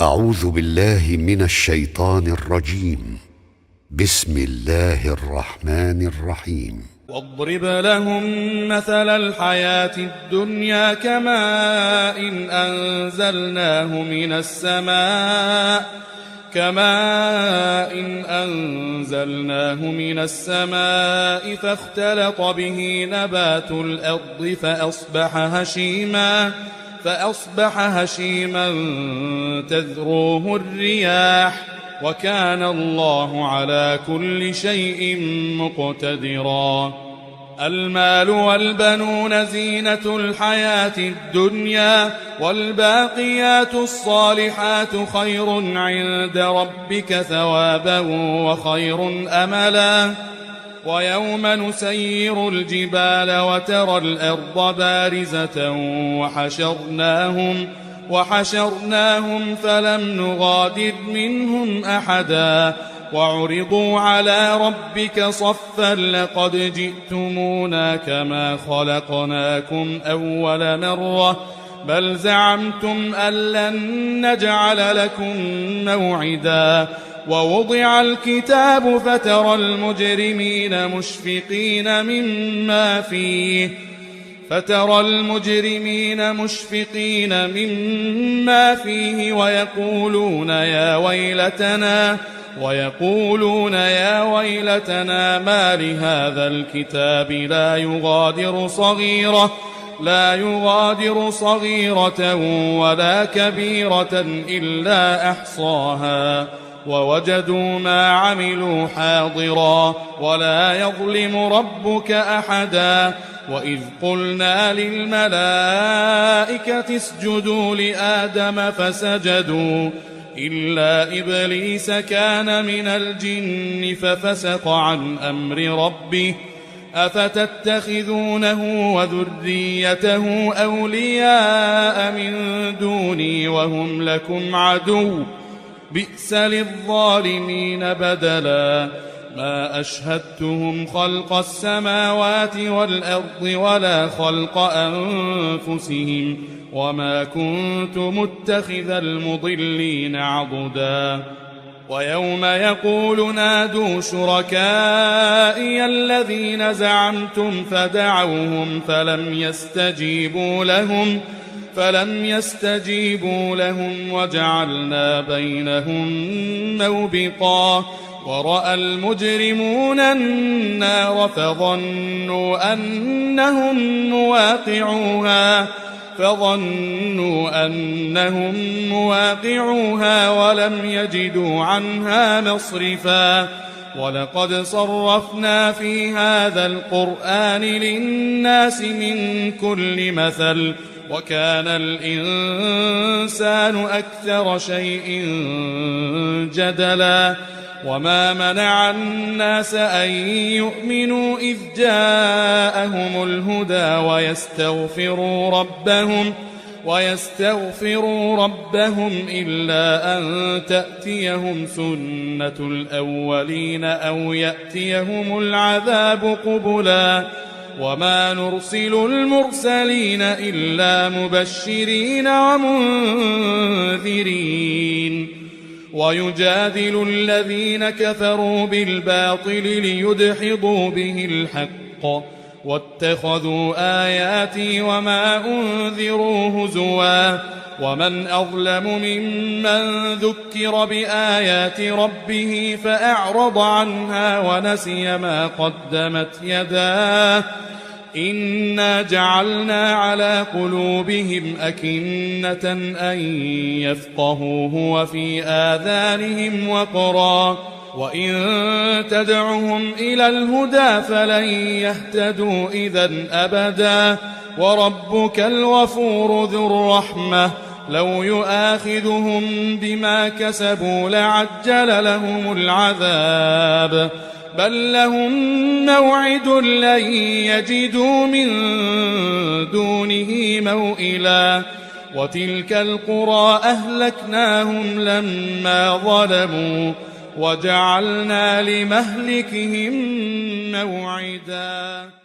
أعوذ بالله من الشيطان الرجيم. بسم الله الرحمن الرحيم. واضرب لهم مثل الحياة الدنيا كماء أنزلناه من السماء فاختلط به نبات الأرض فأصبح هشيما تذروه الرياح وكان الله على كل شيء مقتدرا. المال والبنون زينة الحياة الدنيا والباقيات الصالحات خير عند ربك ثوابا وخير أملا. ويوم نسير الجبال وترى الأرض بارزة وحشرناهم فلم نغادر منهم أحدا وعرضوا على ربك صفا لقد جئتمونا كما خلقناكم أول مرة بل زعمتم أن لن نجعل لكم موعدا. ووضع الكتاب فترى المجرمين مشفقين مما فيه ويقولون يا ويلتنا ما لهذا الكتاب لا يغادر صغيرة ولا كبيرة إلا أحصاها ووجدوا ما عملوا حاضرا ولا يظلم ربك أحدا. وإذ قلنا للملائكة اسجدوا لآدم فسجدوا إلا إبليس كان من الجن ففسق عن أمر ربه أفتتخذونه وذريته أولياء من دوني وهم لكم عدو بئس للظالمين بدلا. ما أشهدتهم خلق السماوات والأرض ولا خلق أنفسهم وما كنت متخذ المضلين عضدا. ويوم يقول نادوا شركائي الذين زعمتم فدعوهم فلم يستجيبوا لهم وجعلنا بينهم موبقا. ورأى المجرمون النار فظنوا أنهم مواقعوها ولم يجدوا عنها مصرفا. ولقد صرفنا في هذا القرآن للناس من كل مثل وكان الإنسان أكثر شيء جدلا. وما منع الناس أن يؤمنوا إذ جاءهم الهدى ويستغفروا ربهم إلا أن تأتيهم سنة الأولين أو يأتيهم العذاب قبلا. وما نرسل المرسلين إلا مبشرين ومنذرين. ويجادل الذين كفروا بالباطل ليدحضوا به الحق واتخذوا آياتي وما أنذروا هزوا. ومن أظلم ممن ذكر بآيات ربه فأعرض عنها ونسي ما قدمت يداه إنا جعلنا على قلوبهم أكنة أن يفقهوه وفي آذانهم وقرا وإن تدعهم إلى الهدى فلن يهتدوا إذن أبدا. وربك الغفور ذو الرحمة لو يؤاخذهم بما كسبوا لعجل لهم العذاب بل لهم موعد لن يجدوا من دونه موئلا. وتلك القرى أهلكناهم لما ظلموا وجعلنا لمهلكهم موعدا.